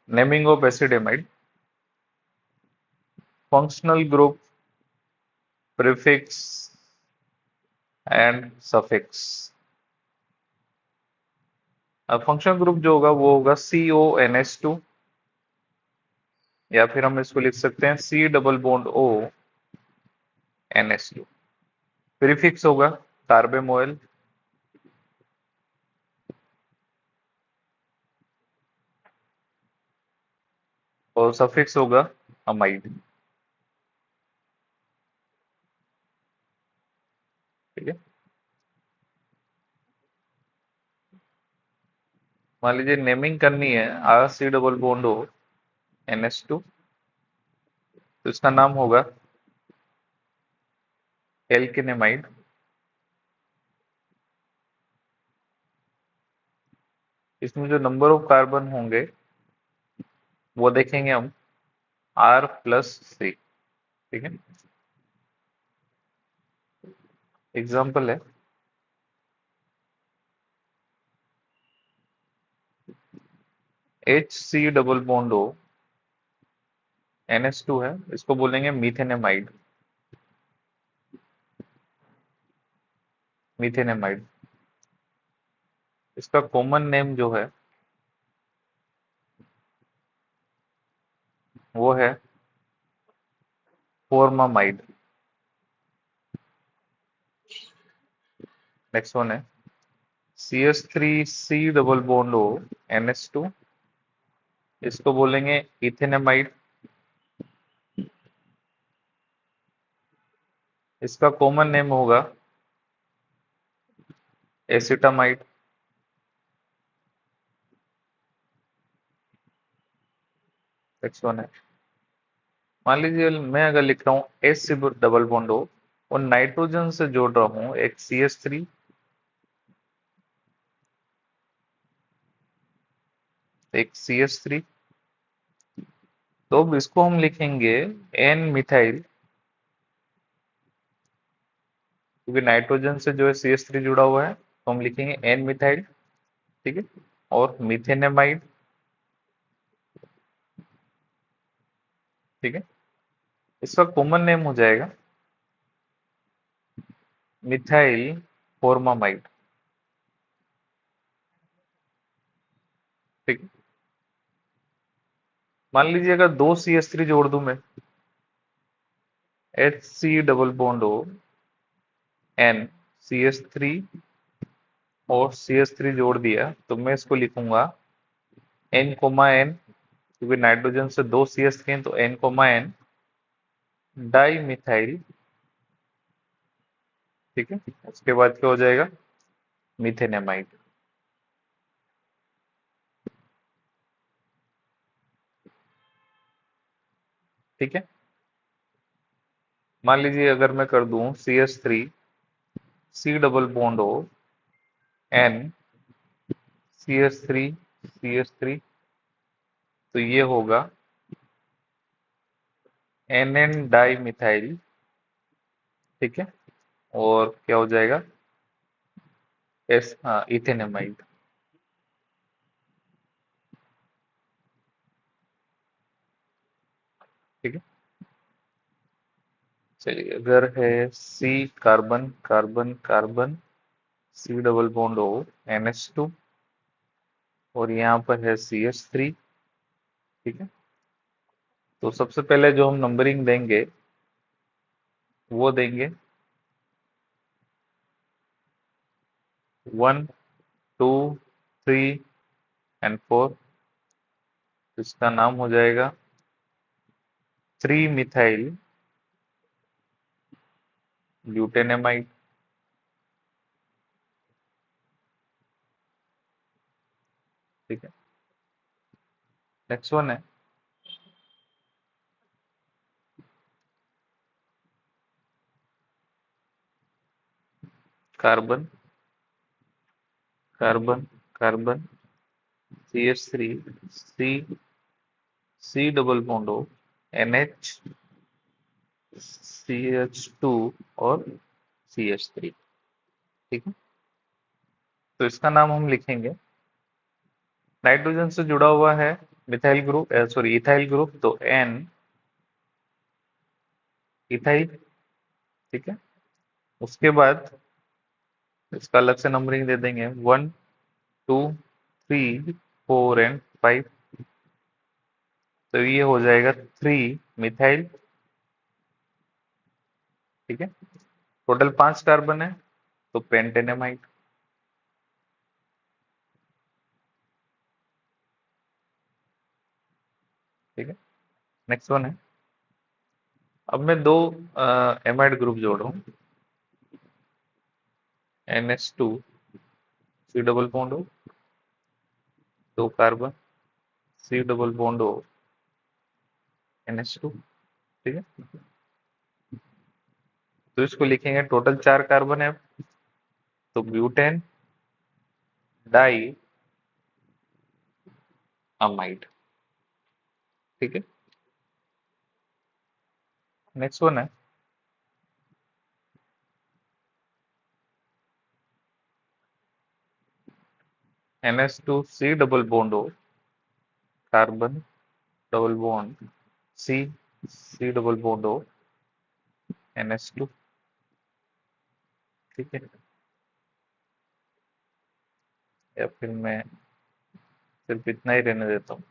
Naming of acid amide, functional group, prefix and suffix. अब functional group जो होगा वो होगा CONH2, या फिर हम इसको लिख सकते हैं C double bond O NH2। Prefix होगा कार्बेमोइल, और सफिक्स होगा अमाइड। ठीक है, मान लीजिए नेमिंग करनी है RC double bond O NH2, तो इसका नाम होगा एल्केनेमाइड। इसमें जो नंबर ऑफ कार्बन होंगे वो देखेंगे हम R+3। ठीक है, एग्जाम्पल है HC double bond O NH2 है, इसको बोलेंगे मीथेनेमाइड। मीथेनेमाइड, इसका कॉमन नेम जो है वो है फॉर्मामाइड। नेक्स्ट वन है CH3C double bond O NH2, इसको बोलेंगे इथेनेमाइड। इसका कॉमन नेम होगा एसिटामाइड। नेक्स्ट वन है, मान लीजिए मैं अगर लिख रहा हूँ एस डबल बॉन्ड O और नाइट्रोजन से जोड़ रहा हूँ एक CH3, एक CH3, तो अब इसको हम लिखेंगे एन मिथाइल, क्योंकि नाइट्रोजन से जो है CH3 जुड़ा हुआ है, तो हम लिखेंगे एन मिथाइल। ठीक है, और मिथेनेमाइड। ठीक है, इसका कॉमन नेम हो जाएगा मिथाइल फॉर्मामाइड। ठीक है, मान लीजिए अगर दो CH3 जोड़ दूं मैं, HC double bond O N CH3 और CH3 जोड़ दिया, तो मैं इसको लिखूंगा N, क्योंकि नाइट्रोजन से दो CH3 हैं, तो N, डाई मिथाइल। ठीक है, उसके बाद क्या हो जाएगा, मिथेनेमाइड। ठीक है, मान लीजिए अगर मैं कर दूं CH3C double bond O N CH3 तो ये होगा NN डाई मिथाइल। ठीक है, और क्या हो जाएगा, हाँ इथेनेमाइड। ठीक है, चलिए अगर है C carbon carbon carbon C double bond O NH2, और यहाँ पर है CH3। ठीक है, तो सबसे पहले जो हम नंबरिंग देंगे वो देंगे 1, 2, 3 एंड 4। इसका नाम हो जाएगा 3 मिथाइल ब्यूटेनेमाइड। ठीक है, नेक्स्ट वन है carbon carbon carbon CH3 C C double bond O NH CH2 और CH3। ठीक है, तो इसका नाम हम लिखेंगे, नाइट्रोजन से जुड़ा हुआ है methyl group, sorry ethyl group, तो एन इथाइल। ठीक है, उसके बाद इसका अलग से नंबरिंग दे देंगे, 1 2 3 4 एंड 5। तो ये हो जाएगा 3 मिथाइल। ठीक है, टोटल 5 कार्बन है, तो पेंटेनेमाइड। ठीक है, नेक्स्ट वन है। अब मैं दो एमाइड ग्रुप जोड़ रहा हूँ, NH2 C डबल बॉन्ड हो, 2 कार्बन, C डबल बॉन्ड हो, NH2। ठीक है, तो इसको लिखेंगे, टोटल 4 कार्बन है, तो ब्यूटेन डाई अमाइड। ठीक है, नेक्स्ट वन है, NH2C डबल बॉन्ड हो, carbon double bond C, C double bond हो, NH2। ठीक है, या फिर मैं सिर्फ इतना ही रहने देता हूँ,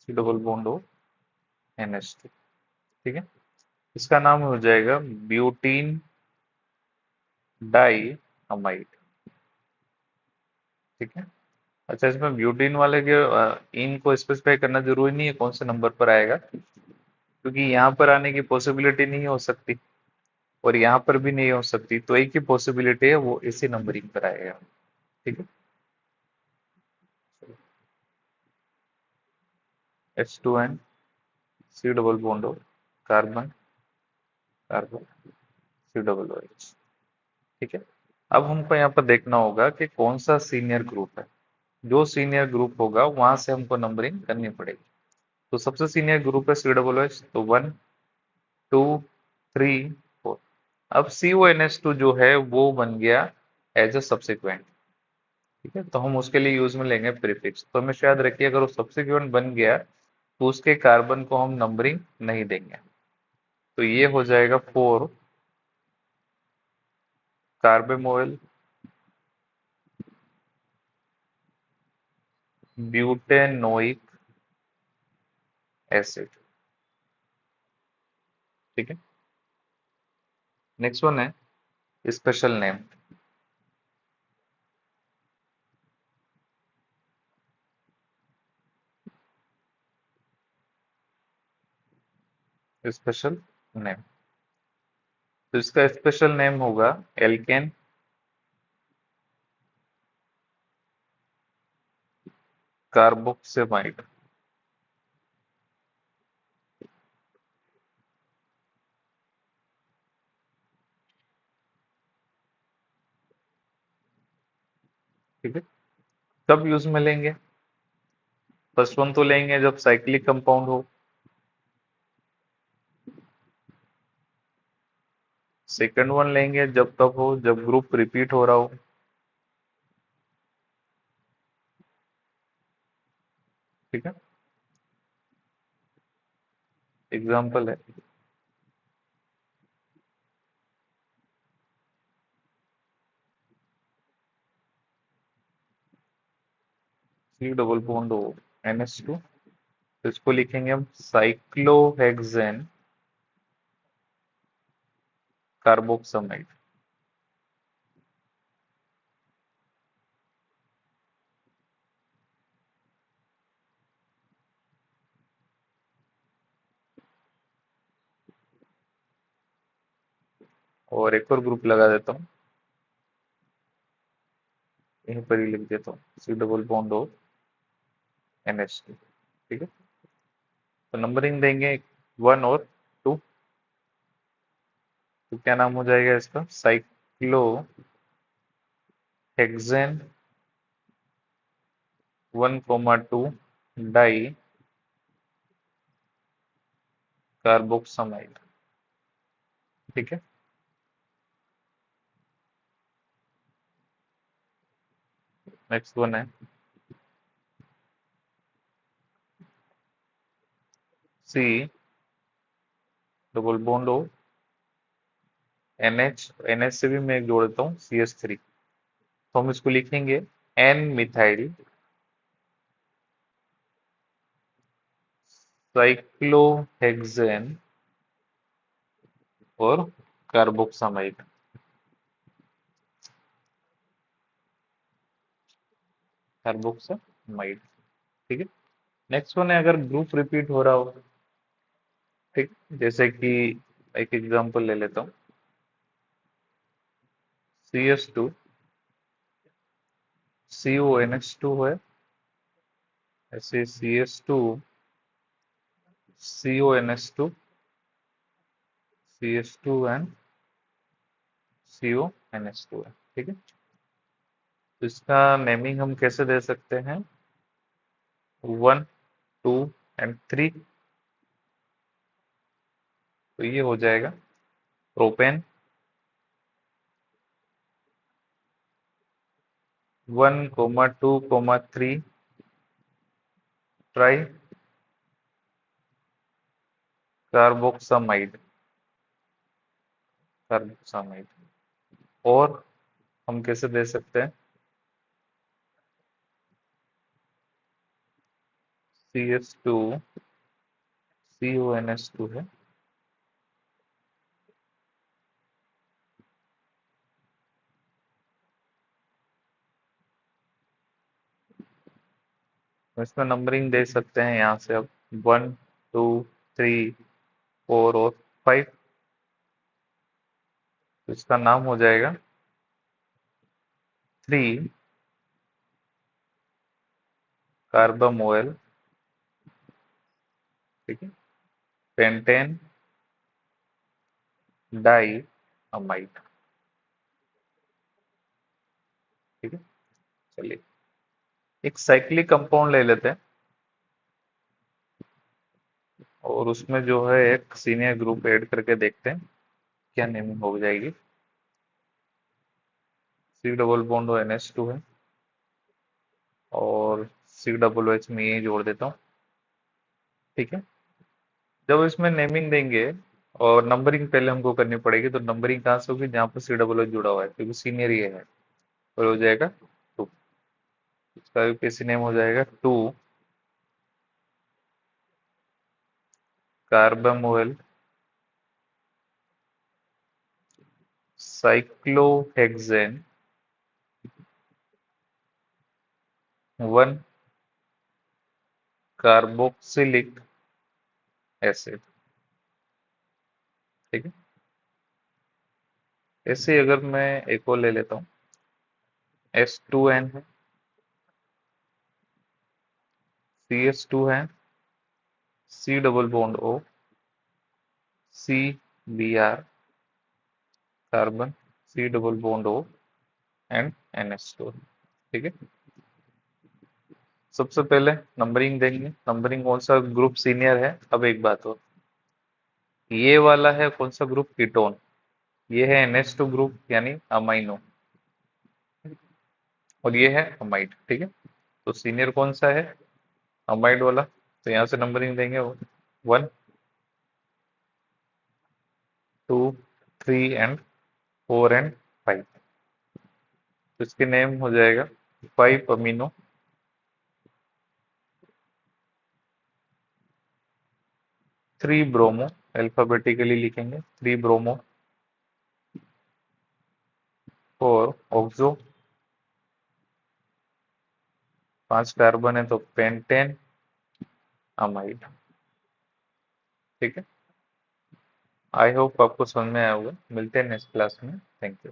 C डबल बॉन्ड हो, NH2। ठीक है, इसका नाम हो जाएगा ब्यूटीन डाई अमाइड। ठीक है, अच्छा इसमें ब्यूटीन वाले के इन को स्पेसिफाई करना जरूरी नहीं है कौन से नंबर पर आएगा, क्योंकि यहाँ पर आने की पॉसिबिलिटी नहीं हो सकती और यहाँ पर भी नहीं हो सकती, तो एक ही पॉसिबिलिटी है, वो इसी नंबरिंग पर आएगा। ठीक है, H2N C डबल बॉन्ड हो, carbon carbon C double OH। ठीक है, अब हमको यहाँ पर देखना होगा कि कौन सा सीनियर ग्रुप है। जो सीनियर ग्रुप होगा वहां से हमको नंबरिंग करनी पड़ेगी। तो सबसे सीनियर ग्रुप है COOH, तो 1 2 3 4। अब CONH2 जो है वो बन गया एज अ सब्सिक्वेंट। ठीक है, तो हम उसके लिए यूज में लेंगे प्रीफिक्स। तो हमें याद रखिए, अगर वो सब्सिक्वेंट बन गया तो उसके कार्बन को हम नंबरिंग नहीं देंगे। तो ये हो जाएगा 4 कार्बेमोइल ब्यूटेनोइक एसिड। ठीक है, नेक्स्ट वन है स्पेशल नेम। स्पेशल नेम, तो इसका स्पेशल नेम होगा एल्केन कार्बोक्सिमाइड। ठीक है, कब यूज में लेंगे? फर्स्ट वन तो लेंगे जब साइक्लिक कंपाउंड हो, सेकंड वन लेंगे जब कब हो, जब ग्रुप रिपीट हो रहा हो। ठीक है, एग्जाम्पल है C डबल बॉन्ड हो, NH2, तो इसको लिखेंगे हम साइक्लोहेक्सेन कार्बोक्सामाइड। और एक और ग्रुप लगा देता हूँ, यहीं पर ही लिख देता हूँ, C डबल बॉन्ड हो, NH2। ठीक है, तो नंबरिंग देंगे 1 और 2। तो क्या नाम हो जाएगा इसका? Cyclohexane 1 2 di carboxamide. ठीक है, नेक्स्ट वन है C double bond O, NH, NH से भी मैं एक जोड़ देता हूँ CH3। तो हम इसको लिखेंगे N मिथाइल साइक्लोहेक्सेन और कार्बोक्सामाइड। कार्बोक्सामाइड, ठीक है। नेक्स्ट वन है अगर ग्रुप रिपीट हो रहा हो, ठीक, जैसे कि एक एग्जांपल ले लेता हूँ, CH2 CONH2 है, ऐसे CH2 CONH2 CH2 and CONH2 है, ठीक है। तो इसका नेमिंग हम कैसे दे सकते हैं, 1 2 एंड 3। तो ये हो जाएगा प्रोपेन, 1 2 3 ट्राई कार्बोक्सामाइड, कार्बोक्सामाइड। और हम कैसे दे सकते हैं, CH2 CONH2 है, इसमें नंबरिंग दे सकते हैं यहाँ से अब 1 2 3 4 और 5। तो इसका नाम हो जाएगा 3 कार्बामोइल, ठीक है, पेंटेन डाई अमाइड, ठीक है। चलिए एक साइक्लिक कंपाउंड ले लेते हैं और उसमें जो है एक सीनियर ग्रुप ऐड करके देखते हैं क्या नेमिंग हो जाएगी। C डबल बॉन्ड NH2 है और COOH में यही जोड़ देता हूँ, ठीक है। जब इसमें नेमिंग देंगे और नंबरिंग पहले हमको करनी पड़ेगी, तो नंबरिंग कहाँ से होगी, जहाँ पर COOH जुड़ा हुआ है, क्योंकि सीनियर ये है, और हो जाएगा 2। इसका यूपीएससी नेम हो जाएगा 2 कार्बामोइल साइक्लोहेक्सेन 1 कार्बोक्सिलिक एसिड, ठीक है। ऐसे अगर मैं एक और ले लेता हूँ, S2N है, CH2 है, C double bond O, CBr carbon, C double bond O and NH2, ठीक है। सबसे पहले नंबरिंग देंगे, नंबरिंग कौन सा ग्रुप सीनियर है। अब एक बात हो, ये वाला है कौन सा ग्रुप, कीटोन, ये है NH2 ग्रुप यानी अमाइनो, और ये है अमाइड, ठीक है। तो सीनियर कौन सा है, अमाइड वाला। तो यहाँ से नंबरिंग देंगे 1 2 3 एंड 4 एंड 5। तो इसके नेम हो जाएगा 5 अमीनो 3 ब्रोमो, अल्फाबेटिकली लिखेंगे 3 ब्रोमो 4 ऑक्सो, 5 कार्बन है तो पेंटेन अमाइड, ठीक है। आई होप आपको समझ में आया होगा। मिलते हैं नेक्स्ट क्लास में। Thank you.